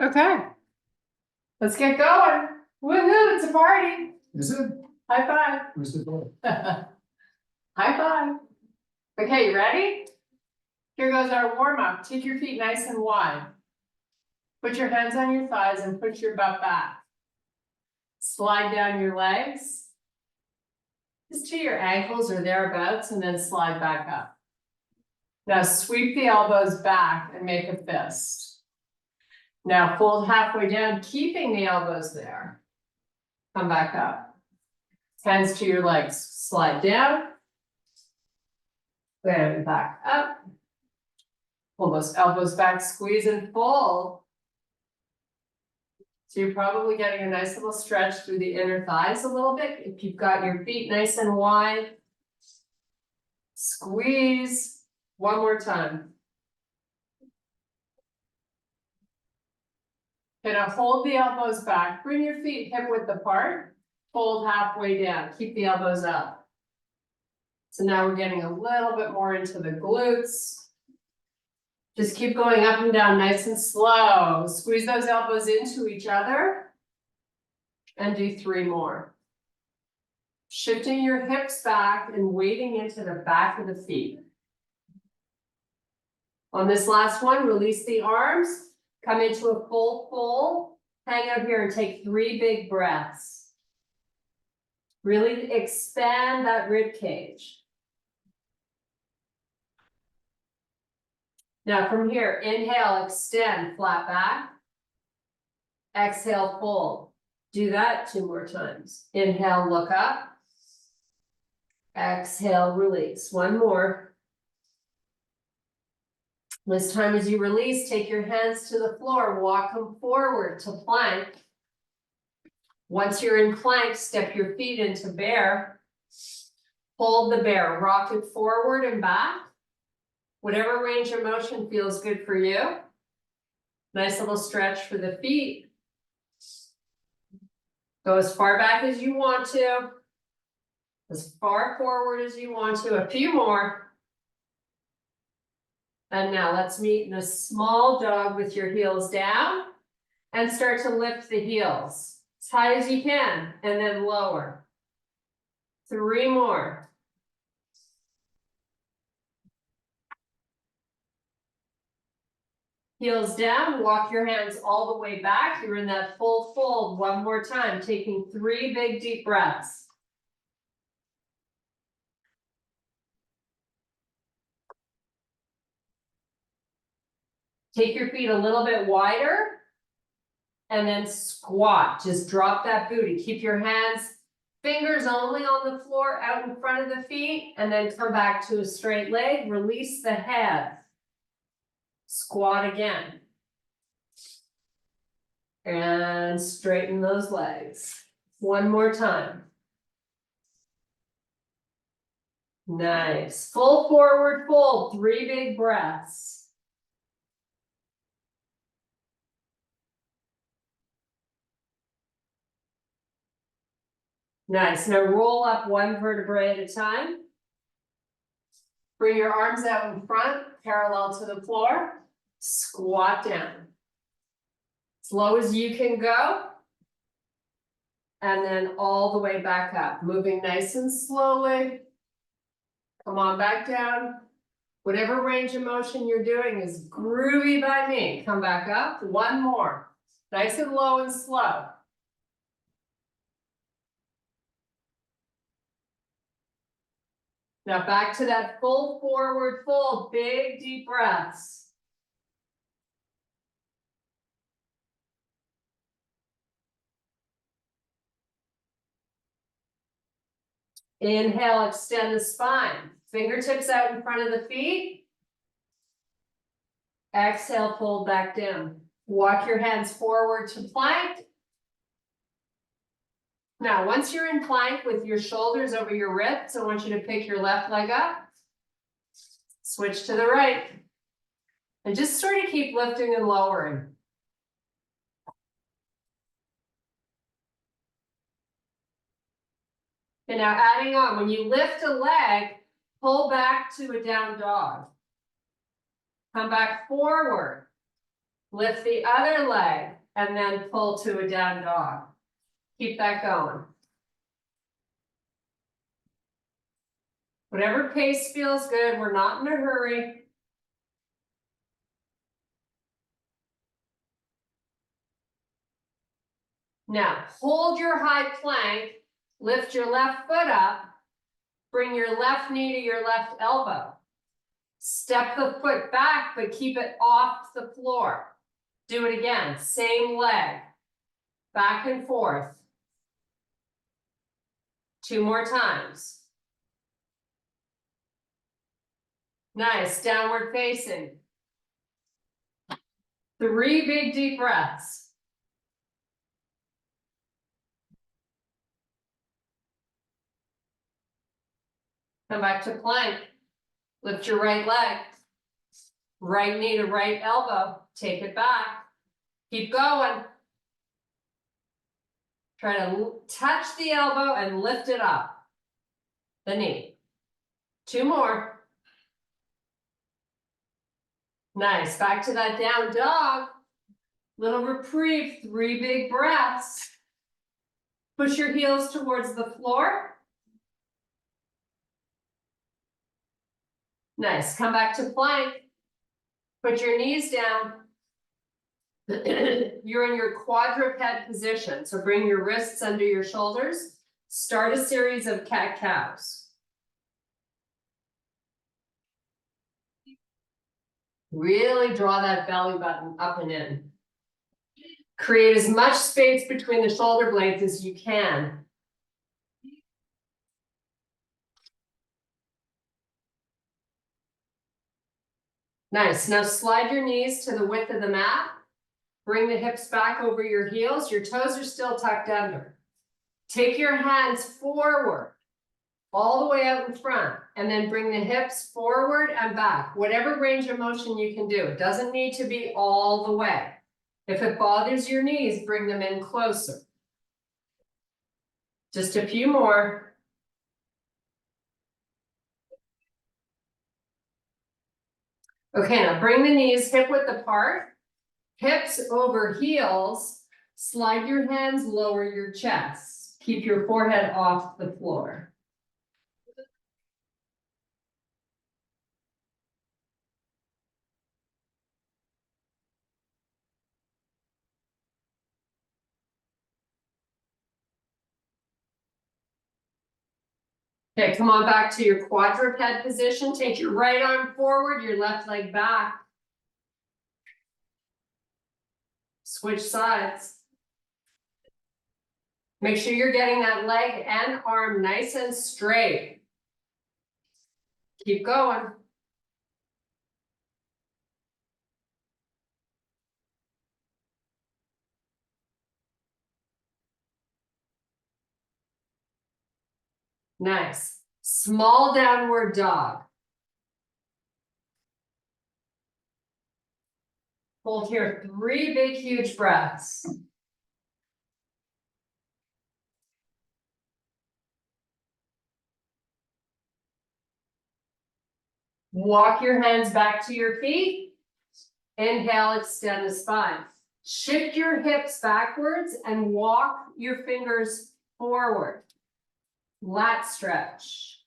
Okay. Let's get going. Woohoo, it's a party. Is it? High five. Who's the boy? High five. Okay, you ready? Here goes our warm up. Take your feet nice and wide. Put your hands on your thighs and push your butt back. Slide down your legs. Just to your ankles or thereabouts and then slide back up. Now sweep the elbows back and make a fist. Now fold halfway down, keeping the elbows there. Come back up. Hands to your legs, slide down. Then back up. Pull those elbows back, squeeze and fold. So you're probably getting a nice little stretch through the inner thighs a little bit. If you've got your feet nice and wide. Squeeze. One more time. Okay, now hold the elbows back. Bring your feet hip width apart. Fold halfway down. Keep the elbows up. So now we're getting a little bit more into the glutes. Just keep going up and down nice and slow. Squeeze those elbows into each other. And do 3 more. Shifting your hips back and weighting into the back of the feet. On this last one, release the arms. Come into a full fold. Hang out here and take 3 big breaths. Really expand that rib cage. Now from here, inhale, extend, flat back. Exhale, fold. Do that 2 more times. Inhale, look up. Exhale, release. 1 more. This time as you release, take your hands to the floor, walk them forward to plank. Once you're in plank, step your feet into bear. Hold the bear, rock it forward and back. Whatever range of motion feels good for you. Nice little stretch for the feet. Go as far back as you want to. As far forward as you want to. A few more. And now let's meet in a small dog with your heels down. And start to lift the heels. As high as you can. And then lower. 3 more. Heels down, walk your hands all the way back. You're in that full fold 1 more time, taking 3 big deep breaths. Take your feet a little bit wider and then squat. Just drop that booty. Keep your hands, fingers only on the floor out in front of the feet, and then come back to a straight leg. Release the head. Squat again. And straighten those legs. 1 more time. Nice. Full forward fold. 3 big breaths. Nice. Now roll up 1 vertebrae at a time. Bring your arms out in front, parallel to the floor. Squat down. As low as you can go. And then all the way back up. Moving nice and slowly. Come on back down. Whatever range of motion you're doing is groovy by me. Come back up. 1 more. Nice and low and slow. Now back to that full forward fold. Big deep breaths. Inhale, extend the spine. Fingertips out in front of the feet. Exhale, fold back down. Walk your hands forward to plank. Now, once you're in plank with your shoulders over your ribs, I want you to pick your left leg up. Switch to the right. And just sort of keep lifting and lowering. And now adding on, when you lift a leg, pull back to a down dog. Come back forward. Lift the other leg and then pull to a down dog. Keep that going. Whatever pace feels good, we're not in a hurry. Now, hold your high plank, lift your left foot up, bring your left knee to your left elbow. Step the foot back, but keep it off the floor. Do it again, same leg, back and forth. 2 more times. Nice, downward facing. 3 big deep breaths. Come back to plank. Lift your right leg. Right knee to right elbow. Take it back. Keep going. Try to touch the elbow and lift it up. The knee. 2 more. Nice. Back to that down dog. Little reprieve. 3 big breaths. Push your heels towards the floor. Nice. Come back to plank. Put your knees down. You're in your quadruped position. So bring your wrists under your shoulders. Start a series of cat-cows. Really draw that belly button up and in. Create as much space between the shoulder blades as you can. Nice. Now slide your knees to the width of the mat. Bring the hips back over your heels. Your toes are still tucked under. Take your hands forward, all the way out in front, and then bring the hips forward and back. Whatever range of motion you can do. It doesn't need to be all the way. If it bothers your knees, bring them in closer. Just a few more. Okay, now bring the knees hip width apart. Hips over heels. Slide your hands, lower your chest. Keep your forehead off the floor. Okay, come on back to your quadruped position. Take your right arm forward, your left leg back. Switch sides. Make sure you're getting that leg and arm nice and straight. Keep going. Nice. Small downward dog. Hold here, 3 big, huge breaths. Walk your hands back to your feet. Inhale, extend the spine. Shift your hips backwards and walk your fingers forward. Lat stretch.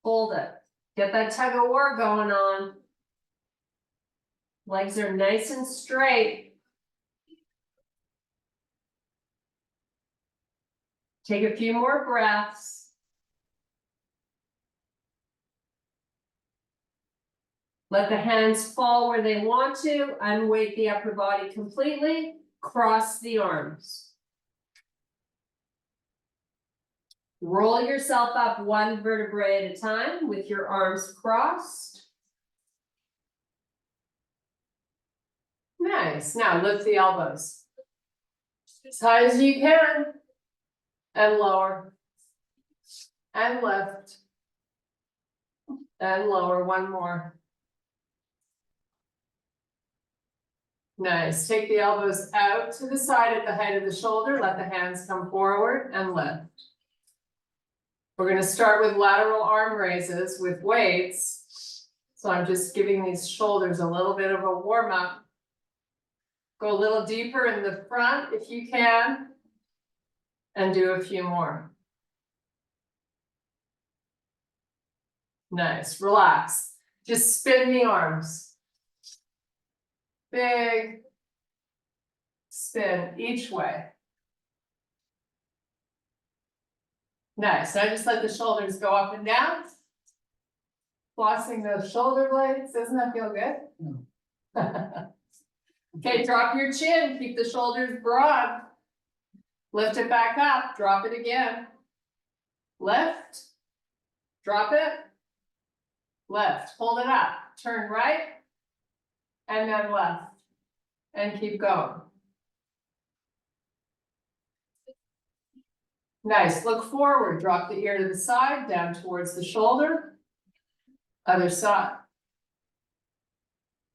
Hold it. Get that tug of war going on. Legs are nice and straight. Take a few more breaths. Let the hands fall where they want to. Unweight the upper body completely. Cross the arms. Roll yourself up 1 vertebrae at a time with your arms crossed. Nice. Now lift the elbows as high as you can and lower and lift and lower. 1 more. Nice. Take the elbows out to the side at the height of the shoulder. Let the hands come forward and lift. We're going to start with lateral arm raises with weights. So I'm just giving these shoulders a little bit of a warm up. Go a little deeper in the front if you can. And do a few more. Nice, relax. Just spin the arms. Big spin each way. Nice, now just let the shoulders go up and down. Flossing those shoulder blades, doesn't that feel good? No. Okay, drop your chin, keep the shoulders broad. Lift it back up, drop it again. Lift, drop it, lift, hold it up, turn right, and then left, and keep going. Nice, look forward, drop the ear to the side, down towards the shoulder. Other side.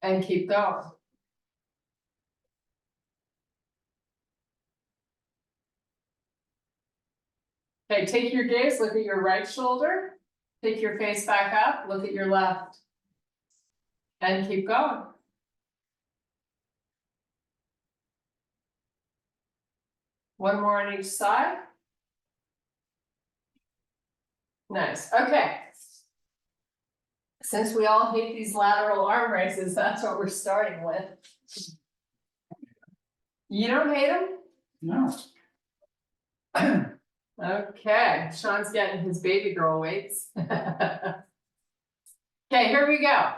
And keep going. Okay, take your gaze, look at your right shoulder. Take your face back up, look at your left. And keep going. One more on each side. Nice, okay. Since we all hate these lateral arm raises, that's what we're starting with. You don't hate them? No. Okay, Sean's getting his baby girl weights. Okay, here we go.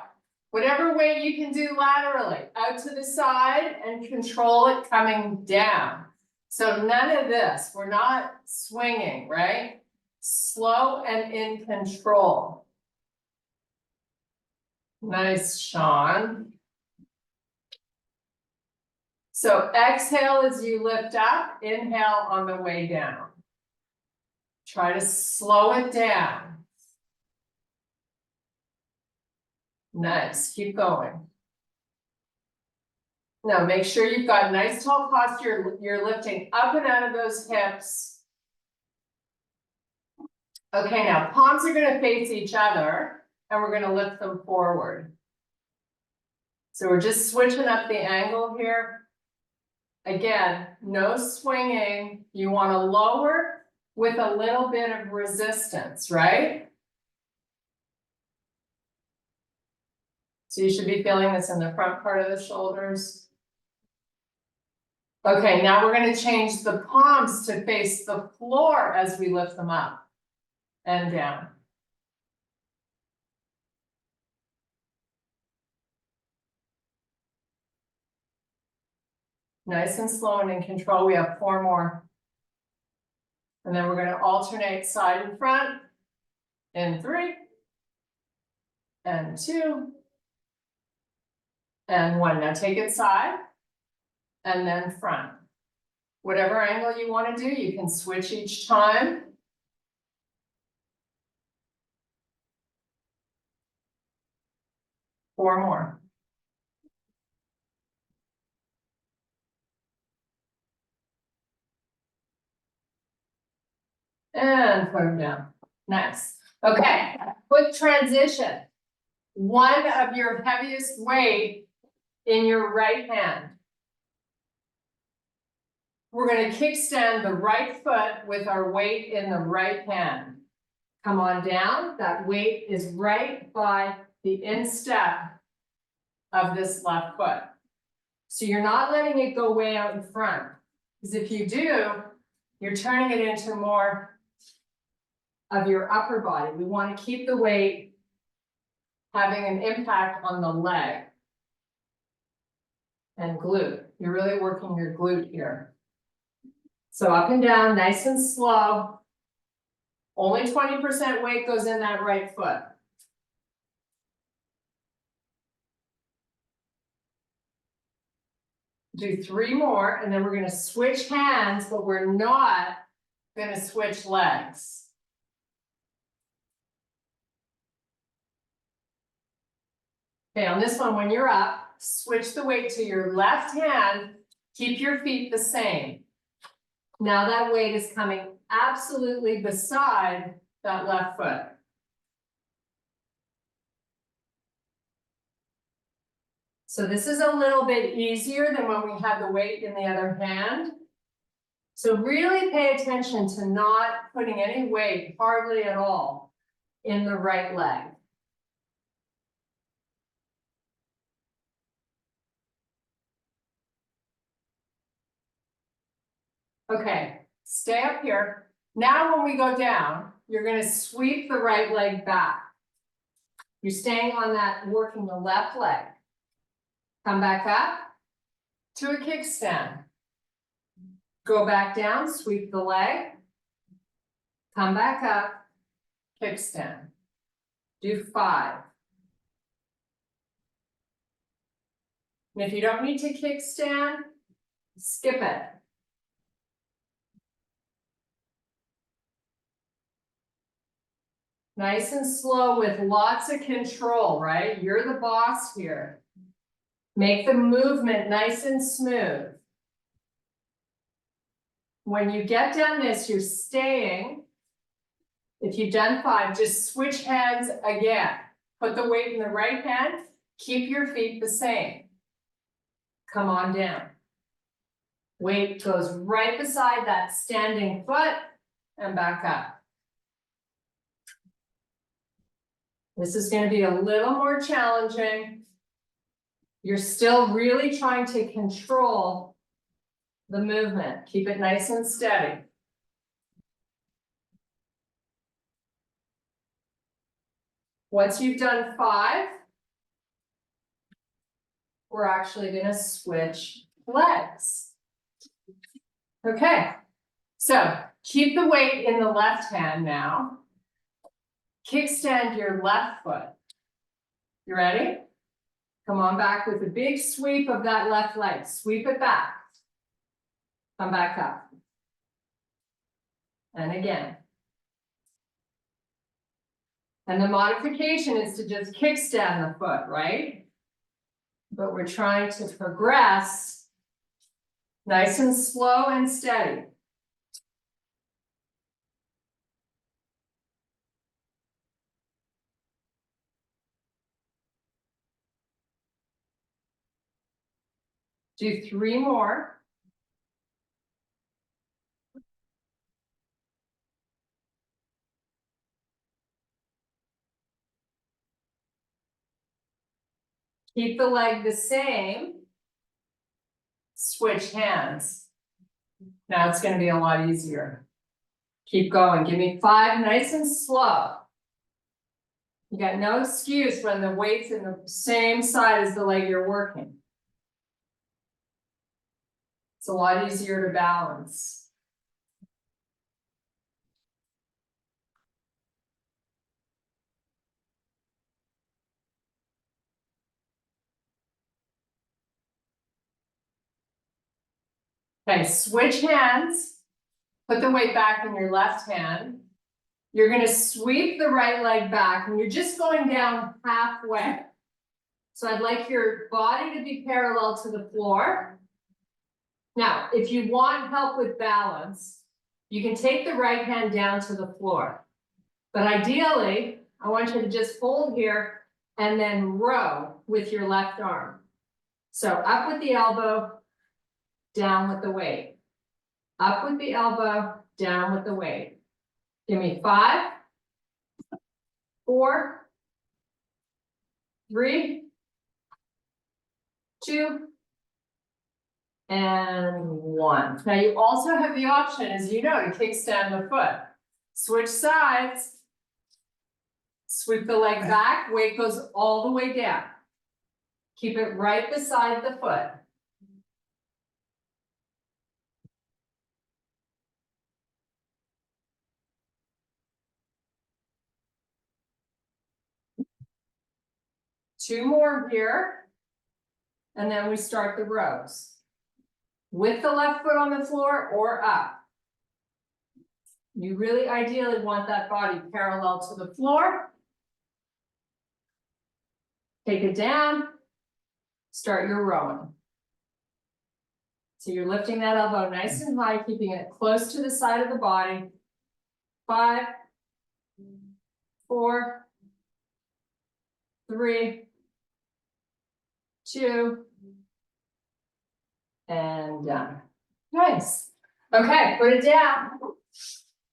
Whatever weight you can do laterally, out to the side and control it coming down. So none of this, we're not swinging, right? Slow and in control. Nice, Sean. So exhale as you lift up, inhale on the way down. Try to slow it down. Nice, keep going. Now make sure you've got nice tall posture. You're lifting up and out of those hips. Okay, now palms are going to face each other and we're going to lift them forward. So we're just switching up the angle here. Again, no swinging. You want to lower with a little bit of resistance, right? So you should be feeling this in the front part of the shoulders. Okay, now we're going to change the palms to face the floor as we lift them up and down. Nice and slow and in control. We have 4 more. And then we're going to alternate side and front in 3 and 2 and 1. Now take it side and then front. Whatever angle you want to do, you can switch each time. Four more. And put them down. Nice. Okay, quick transition. One of your heaviest weight in your right hand. We're going to kickstand the right foot with our weight in the right hand. Come on down. That weight is right by the instep of this left foot. So you're not letting it go way out in front. Because if you do, you're turning it into more of your upper body. We want to keep the weight having an impact on the leg and glute. You're really working your glute here. So up and down, nice and slow. Only 20% weight goes in that right foot. Do 3 more, and then we're going to switch hands, but we're not going to switch legs. Okay, on this one, when you're up, switch the weight to your left hand, keep your feet the same. Now that weight is coming absolutely beside that left foot. So this is a little bit easier than when we have the weight in the other hand. So really pay attention to not putting any weight, hardly at all, in the right leg. Okay, stay up here. Now when we go down, you're going to sweep the right leg back. You're staying on that, working the left leg. Come back up to a kickstand. Go back down, sweep the leg. Come back up, kickstand. Do 5. And if you don't need to kickstand, skip it. Nice and slow with lots of control, right? You're the boss here. Make the movement nice and smooth. When you get done this, you're staying. If you've done 5, just switch hands again. Put the weight in the right hand. Keep your feet the same. Come on down. Weight goes right beside that standing foot and back up. This is going to be a little more challenging. You're still really trying to control the movement. Keep it nice and steady. Once you've done 5, we're actually going to switch legs. Okay, so keep the weight in the left hand now. Kickstand your left foot. You ready? Come on back with a big sweep of that left leg. Sweep it back. Come back up. And again. And the modification is to just kickstand the foot, right? But we're trying to progress nice and slow and steady. Do 3 more. Keep the leg the same. Switch hands. Now it's going to be a lot easier. Keep going. Give me 5, nice and slow. You got no excuse when the weight's in the same side as the leg you're working. It's a lot easier to balance. Okay, switch hands. Put the weight back in your left hand. You're going to sweep the right leg back and you're just going down halfway. So I'd like your body to be parallel to the floor. Now, if you want help with balance, you can take the right hand down to the floor. But ideally, I want you to just hold here and then row with your left arm. So up with the elbow, down with the weight. Up with the elbow, down with the weight. Give me 5, 4, 3, 2, and 1. Now you also have the option, as you know, to kickstand the foot. Switch sides. Sweep the leg back, weight goes all the way down. Keep it right beside the foot. Two more here, and then we start the rows. With the left foot on the floor or up. You really ideally want that body parallel to the floor. Take it down, start your rowing. So you're lifting that elbow nice and high, keeping it close to the side of the body. 5, 4, 3, 2, and done. Nice. Okay, put it down.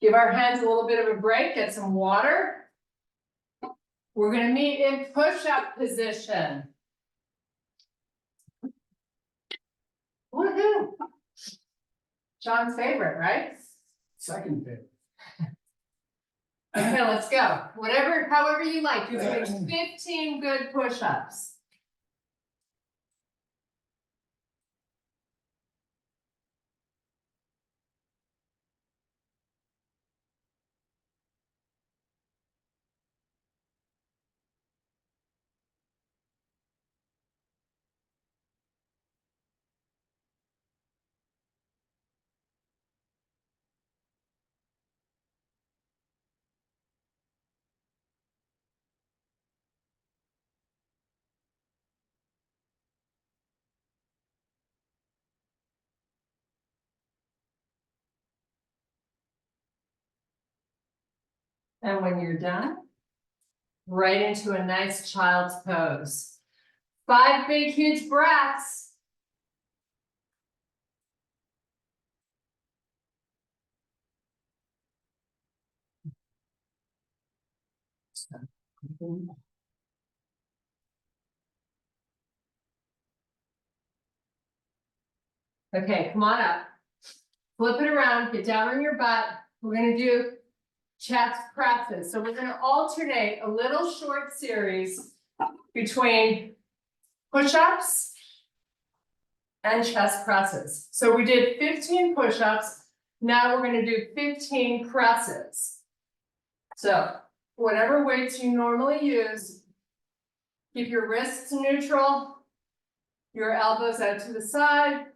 Give our hands a little bit of a break, get some water. We're gonna meet in push-up position. Woohoo! John's favorite, right? Second favorite. Okay, let's go. Whatever, however you like. You're doing 15 good push-ups. And when you're done, right into a nice child's pose. 5 big, huge breaths. Okay, come on up. Flip it around, get down on your butt. We're gonna do chest presses. So we're gonna alternate a little short series between push-ups and chest presses. So we did 15 push-ups. Now we're gonna do 15 presses. So whatever weights you normally use, keep your wrists neutral, your elbows out to the side,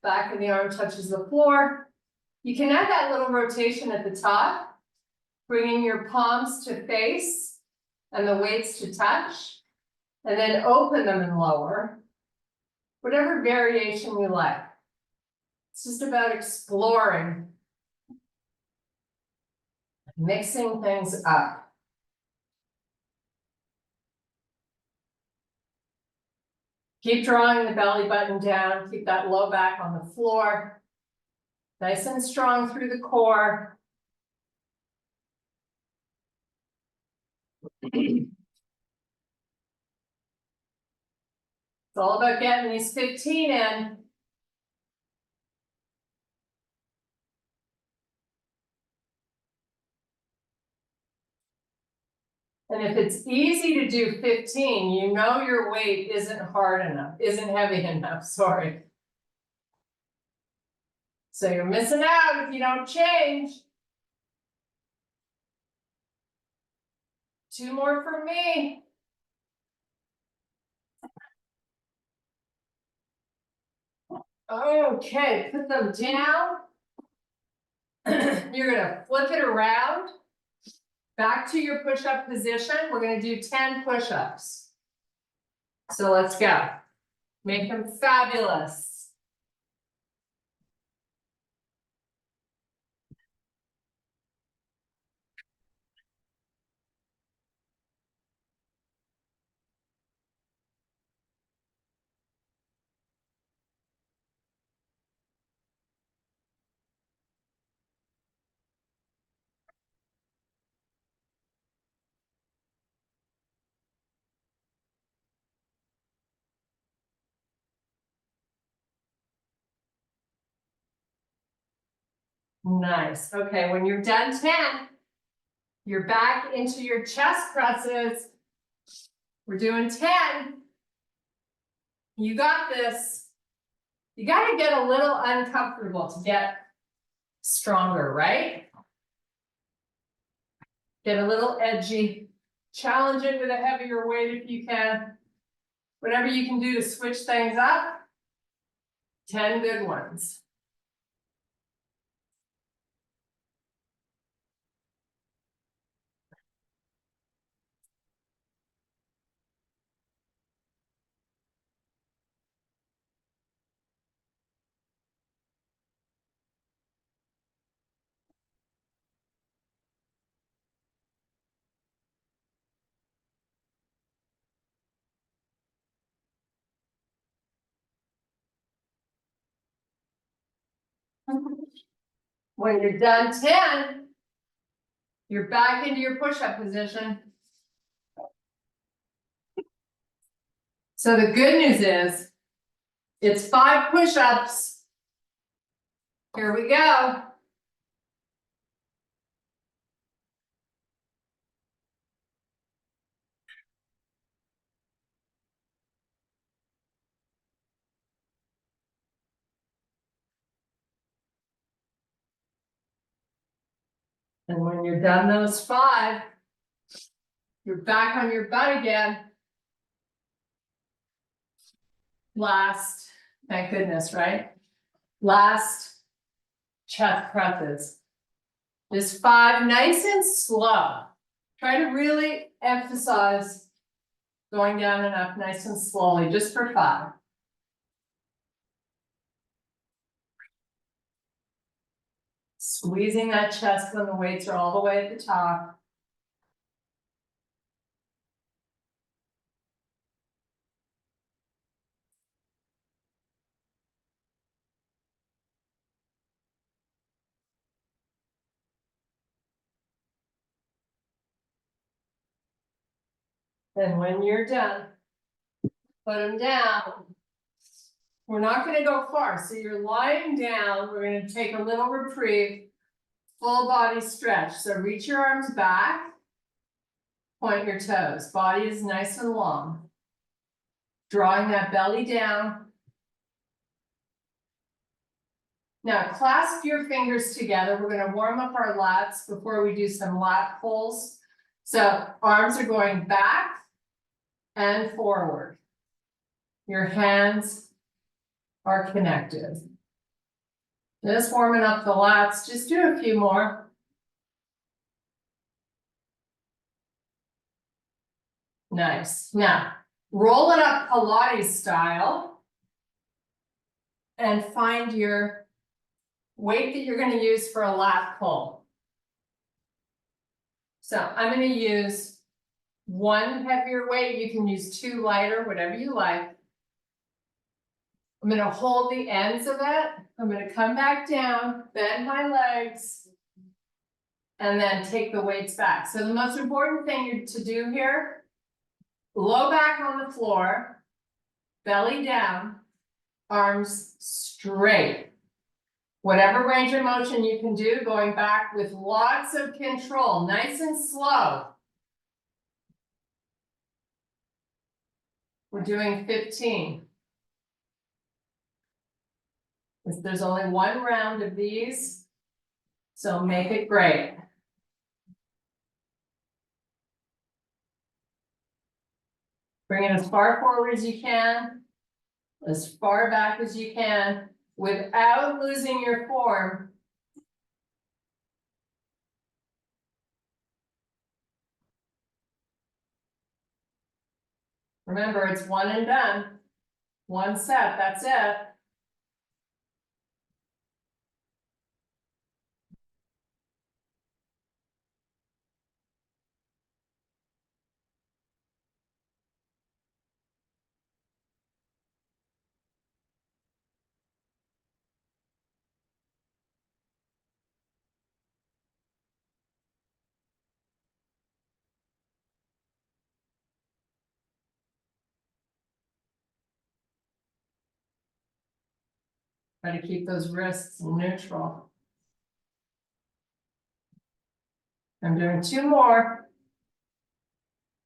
back of the arm touches the floor. You can add that little rotation at the top, bringing your palms to face and the weights to touch, and then open them and lower. Whatever variation you like. It's just about exploring, mixing things up. Keep drawing the belly button down, keep that low back on the floor. Nice and strong through the core. It's all about getting these 15 in. And if it's easy to do 15, you know your weight isn't hard enough, isn't heavy enough, sorry. So you're missing out if you don't change. 2 more for me. Okay, put them down. You're gonna flip it around. Back to your push-up position. We're gonna do 10 push-ups. So let's go. Make them fabulous. Nice. Okay, when you're done 10, you're back into your chest presses. We're doing 10. You got this. You got to get a little uncomfortable to get stronger, right? Get a little edgy. Challenge it with a heavier weight if you can. Whatever you can do to switch things up. 10 good ones. When you're done 10, you're back into your push-up position. So the good news is, it's 5 push-ups. Here we go. And when you're done those 5, you're back on your butt again. Last, thank goodness, right? Last chest presses. Just 5, nice and slow. Try to really emphasize going down and up nice and slowly, just for 5. Squeezing that chest when the weights are all the way at the top. And when you're done, put them down. We're not gonna go far, so you're lying down, we're gonna take a little reprieve, full body stretch, so reach your arms back, point your toes, body is nice and long. Drawing that belly down. Now clasp your fingers together, we're gonna warm up our lats before we do some lat pulls. So arms are going back and forward. Your hands are connected. Just warming up the lats, just do a few more. Nice. Now, roll it up Pilates style and find your weight that you're going to use for a lat pull. So I'm going to use 1 heavier weight. You can use 2 lighter, whatever you like. I'm going to hold the ends of it. I'm going to come back down, bend my legs, and then take the weights back. So the most important thing to do here, low back on the floor, belly down, arms straight. Whatever range of motion you can do, going back with lots of control, nice and slow. We're doing 15. There's only 1 round of these, so make it great. Bring it as far forward as you can, as far back as you can, without losing your form. Remember, it's 1 and done. 1 set, that's it. Try to keep those wrists neutral. I'm doing 2 more.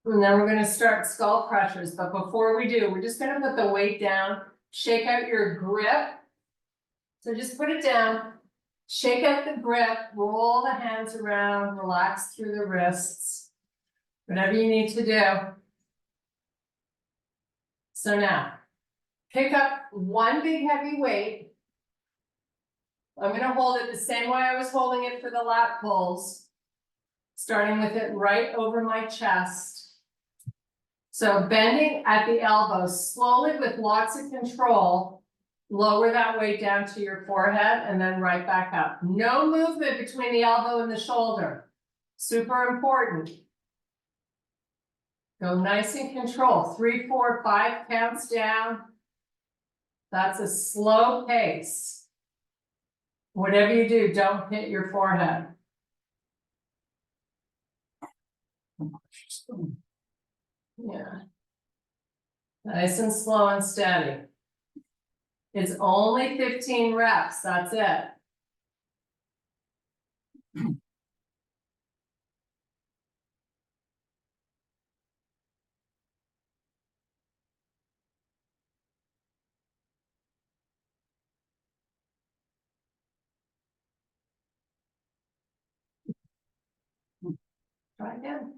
And then we're gonna start skull crushers, but before we do, we're just gonna put the weight down, shake out your grip. So just put it down, shake out the grip, roll the hands around, relax through the wrists, whatever you need to do. So now, pick up 1 big heavy weight. I'm gonna hold it the same way I was holding it for the lat pulls, starting with it right over my chest. So bending at the elbows, slowly with lots of control, lower that weight down to your forehead and then right back up. No movement between the elbow and the shoulder. Super important. Go nice and control. 3, 4, 5 counts down. That's a slow pace. Whatever you do, don't hit your forehead. Yeah. Nice and slow and steady. It's only 15 reps, that's it. Try again.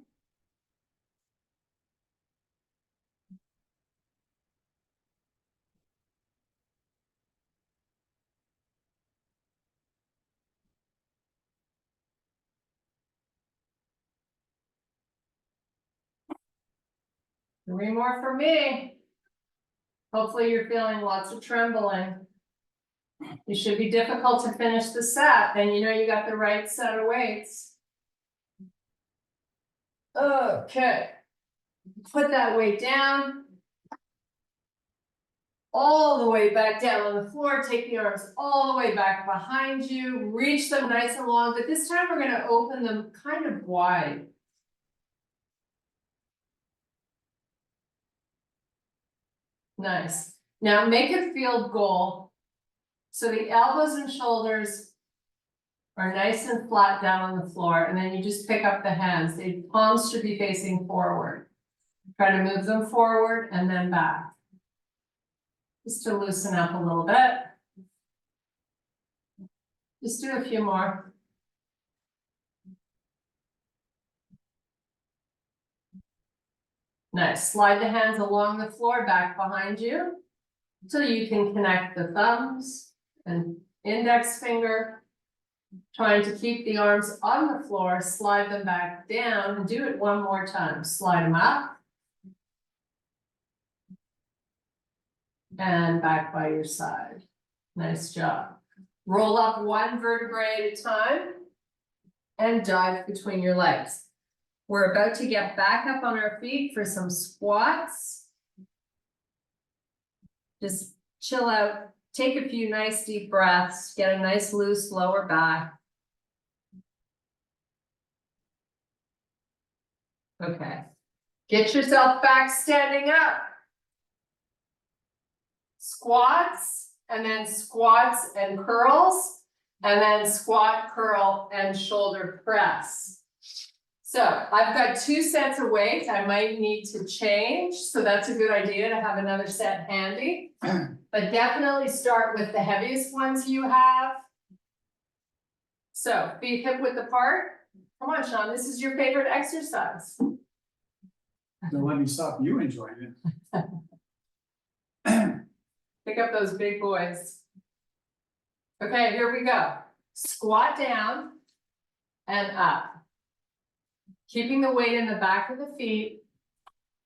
Three more for me. Hopefully you're feeling lots of trembling. It should be difficult to finish the set, and you know you got the right set of weights. Okay. Put that weight down. All the way back down on the floor. Take the arms all the way back behind you. Reach them nice and long, but this time we're going to open them kind of wide. Nice. Now make a field goal. So the elbows and shoulders are nice and flat down on the floor, and then you just pick up the hands. The palms should be facing forward. Try to move them forward and then back. Just to loosen up a little bit. Just do a few more. Nice. Slide the hands along the floor back behind you so you can connect the thumbs and index finger. Trying to keep the arms on the floor, slide them back down, and do it one more time. Slide them up. And back by your side. Nice job. Roll up one vertebrae at a time and dive between your legs. We're about to get back up on our feet for some squats. Just chill out, take a few nice deep breaths, get a nice loose lower back. Okay, get yourself back standing up. Squats, and then squats and curls, and then squat, curl, and shoulder press. So I've got 2 sets of weights. I might need to change, so that's a good idea to have another set handy. But definitely start with the heaviest ones you have. So feet hip width apart. Come on, Sean, this is your favorite exercise. Don't let me stop you enjoying it. Pick up those big boys. Okay, here we go. Squat down and up. Keeping the weight in the back of the feet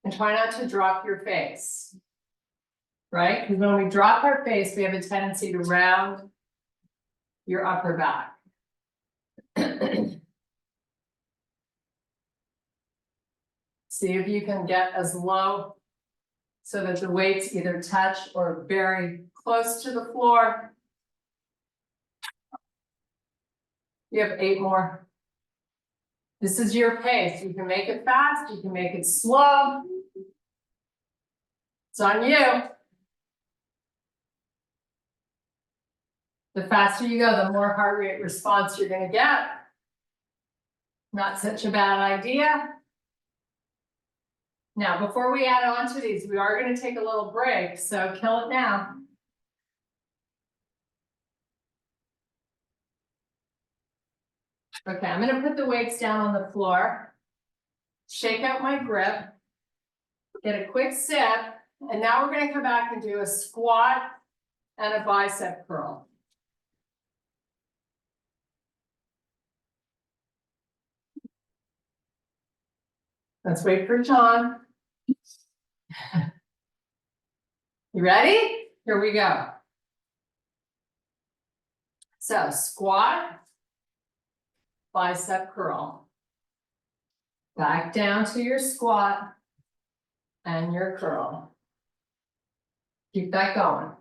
and try not to drop your face. Right? Because when we drop our face, we have a tendency to round your upper back. See if you can get as low so that the weights either touch or very close to the floor. You have 8 more. This is your pace. You can make it fast, you can make it slow. It's on you. The faster you go, the more heart rate response you're going to get. Not such a bad idea. Now, before we add on to these, we are going to take a little break, so kill it now. Okay, I'm going to put the weights down on the floor, shake out my grip, get a quick sip, and now we're going to come back and do a squat and a bicep curl. Let's wait for John. You ready? Here we go. So squat, bicep curl. Back down to your squat and your curl. Keep that going.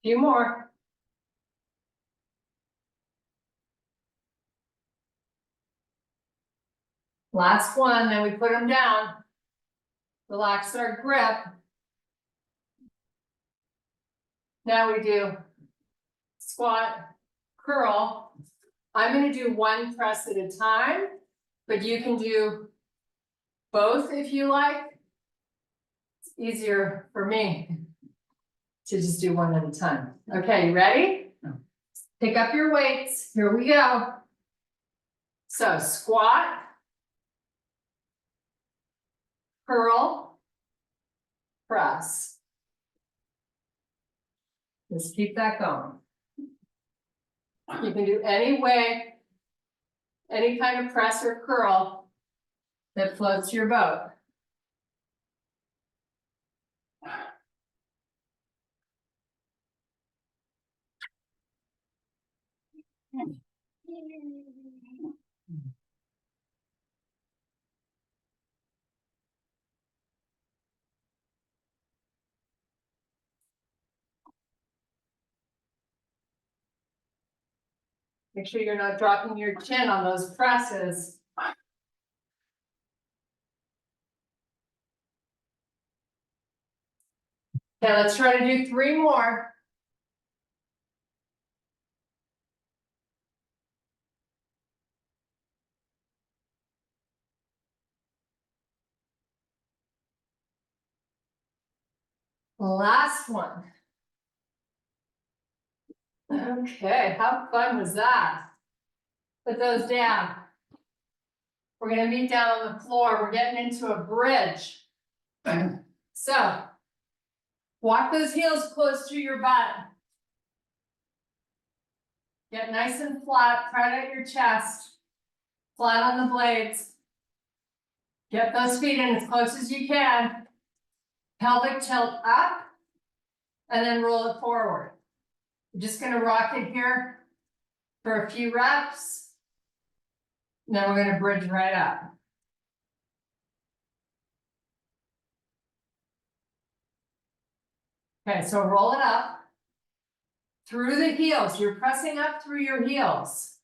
Few more. Last one, then we put them down. Relax our grip. Now we do squat, curl. I'm gonna do one press at a time, but you can do both if you like. It's easier for me to just do one at a time. Okay, you ready? Pick up your weights. Here we go. So squat, curl, press. Just keep that going. You can do any way, any kind of press or curl that floats your boat. Make sure you're not dropping your chin on those presses. Okay, let's try to do 3 more. Last one. Okay, how fun was that? Put those down. We're gonna meet down on the floor. We're getting into a bridge. So, walk those heels close to your butt. Get nice and flat, right at your chest. Flat on the blades. Get those feet in as close as you can. Pelvic tilt up. And then roll it forward. We're just gonna rock it here for a few reps. Then we're gonna bridge right up. Okay, so roll it up. Through the heels, you're pressing up through your heels.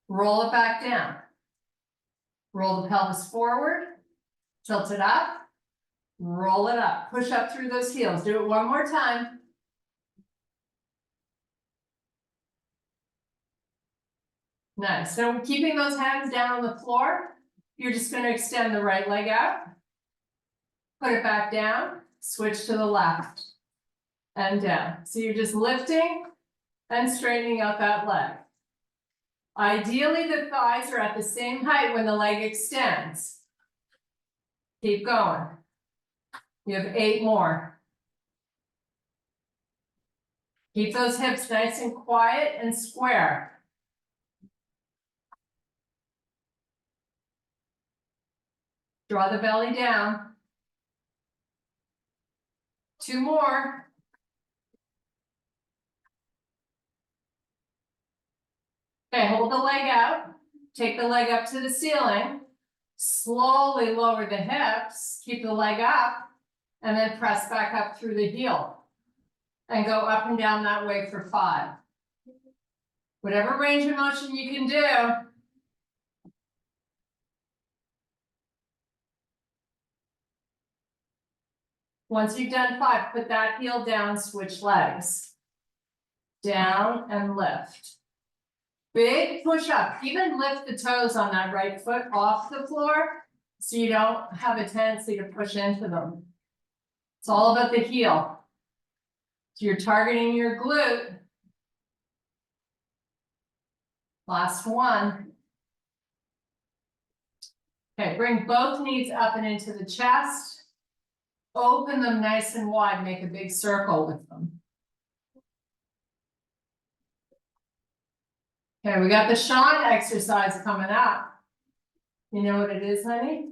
Roll it back down. Roll the pelvis forward, tilt it up, roll it up, push up through those heels. Do it one more time. Nice. So keeping those hands down on the floor, you're just going to extend the right leg out. Put it back down, switch to the left and down. So you're just lifting and straightening out that leg. Ideally, the thighs are at the same height when the leg extends. Keep going. You have 8 more. Keep those hips nice and quiet and square. Draw the belly down. 2 more. Okay, hold the leg out. Take the leg up to the ceiling. Slowly lower the hips. Keep the leg up. And then press back up through the heel. And go up and down that way for 5. Whatever range of motion you can do. Once you've done 5, put that heel down, switch legs. Down and lift. Big push up. Even lift the toes on that right foot off the floor so you don't have a tendency to push into them. It's all about the heel. So you're targeting your glute. Last one. Okay, bring both knees up and into the chest. Open them nice and wide, make a big circle with them. Okay, we got the Sean exercise coming up. You know what it is, honey?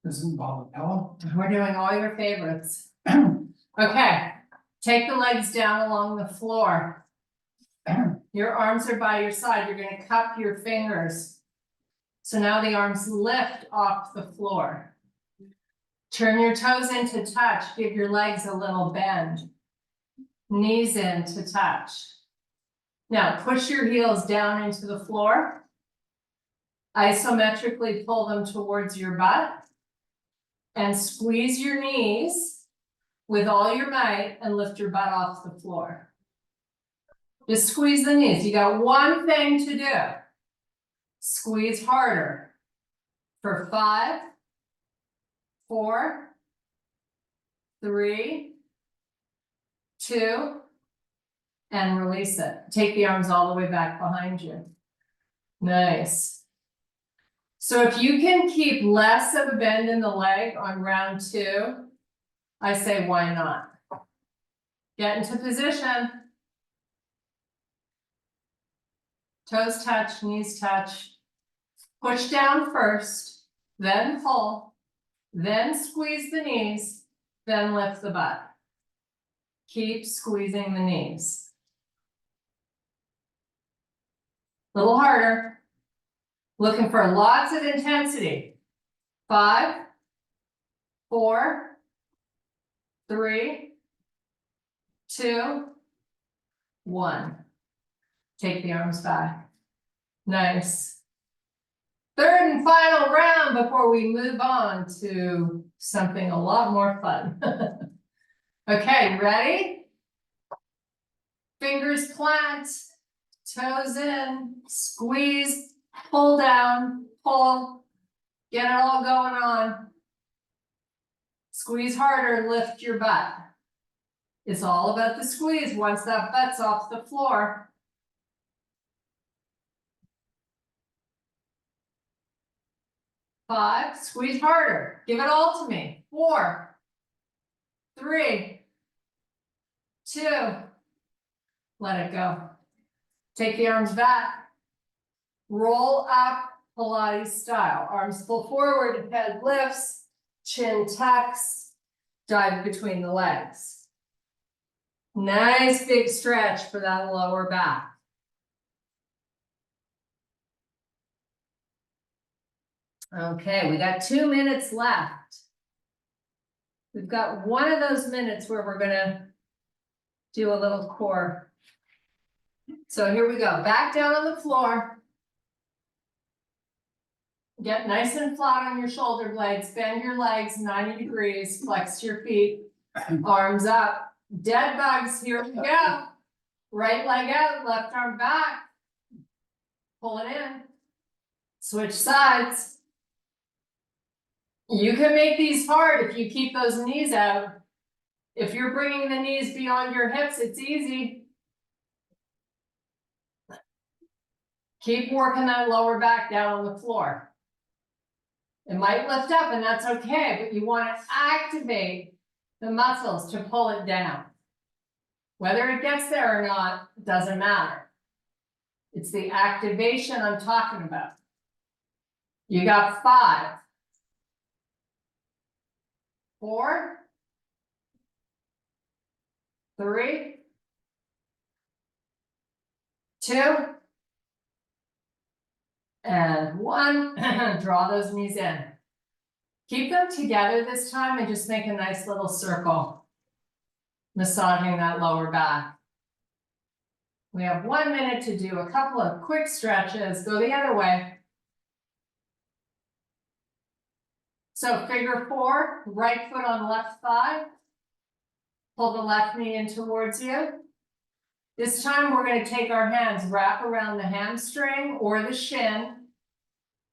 Does it involve a pillow? We're doing all your favorites. Okay, take the legs down along the floor. Your arms are by your side. You're going to cup your fingers. So now the arms lift off the floor. Turn your toes in to touch, give your legs a little bend. Knees in to touch. Now push your heels down into the floor. Isometrically pull them towards your butt. And squeeze your knees with all your might and lift your butt off the floor. Just squeeze the knees. You got one thing to do. Squeeze harder. For 5, 4, 3, 2, and release it. Take the arms all the way back behind you. Nice. So if you can keep less of a bend in the leg on round 2, I say why not? Get into position. Toes touch, knees touch. Push down first, then pull, then squeeze the knees, then lift the butt. Keep squeezing the knees. A little harder. Looking for lots of intensity. 5, 4, 3, 2, 1. Take the arms back. Nice. Third and final round before we move on to something a lot more fun. Okay, ready? Fingers plant, toes in, squeeze, pull down, pull, get it all going on. Squeeze harder, lift your butt. It's all about the squeeze once that butt's off the floor. 5, squeeze harder, give it all to me. 4, 3, 2, let it go. Take the arms back. Roll up Pilates style. Arms pull forward, head lifts, chin tucks, dive between the legs. Nice big stretch for that lower back. Okay, we got 2 minutes left. We've got one of those minutes where we're gonna do a little core. So here we go, back down on the floor. Get nice and flat on your shoulder blades, bend your legs 90 degrees, flex your feet, arms up. Dead bugs, here we go. Right leg out, left arm back. Pull it in. Switch sides. You can make these hard if you keep those knees out. If you're bringing the knees beyond your hips, it's easy. Keep working that lower back down on the floor. It might lift up and that's okay, but you want to activate the muscles to pull it down. Whether it gets there or not, doesn't matter. It's the activation I'm talking about. You got 5, 4, 3, 2, and 1. Draw those knees in. Keep them together this time and just make a nice little circle, massaging that lower back. We have 1 minute to do a couple of quick stretches. Go the other way. So figure 4, right foot on left thigh. Pull the left knee in towards you. This time we're going to take our hands, wrap around the hamstring or the shin,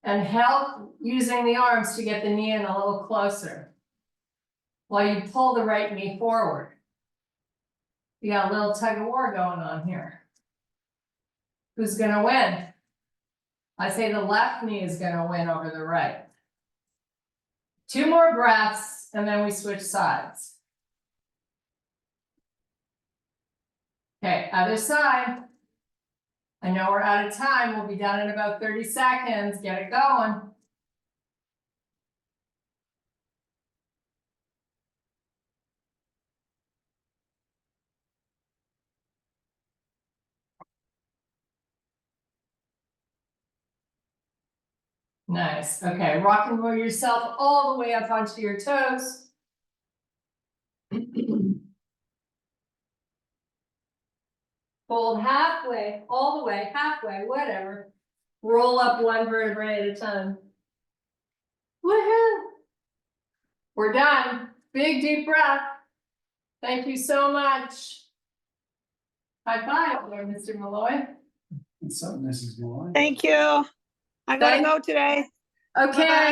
and help using the arms to get the knee in a little closer while you pull the right knee forward. You got a little tug of war going on here. Who's going to win? I say the left knee is going to win over the right. 2 more breaths, and then we switch sides. Okay, other side. I know we're out of time. We'll be done in about 30 seconds. Get it going. Nice. Okay, rock and roll yourself all the way up onto your toes. Fold halfway, all the way, halfway, whatever. Roll up one vertebrae at a time. Woohoo! We're done. Big deep breath. Thank you so much. High five there, Mr. Malloy. What's up, Mrs. Malloy? Thank you. I gotta Thank- go today. Okay.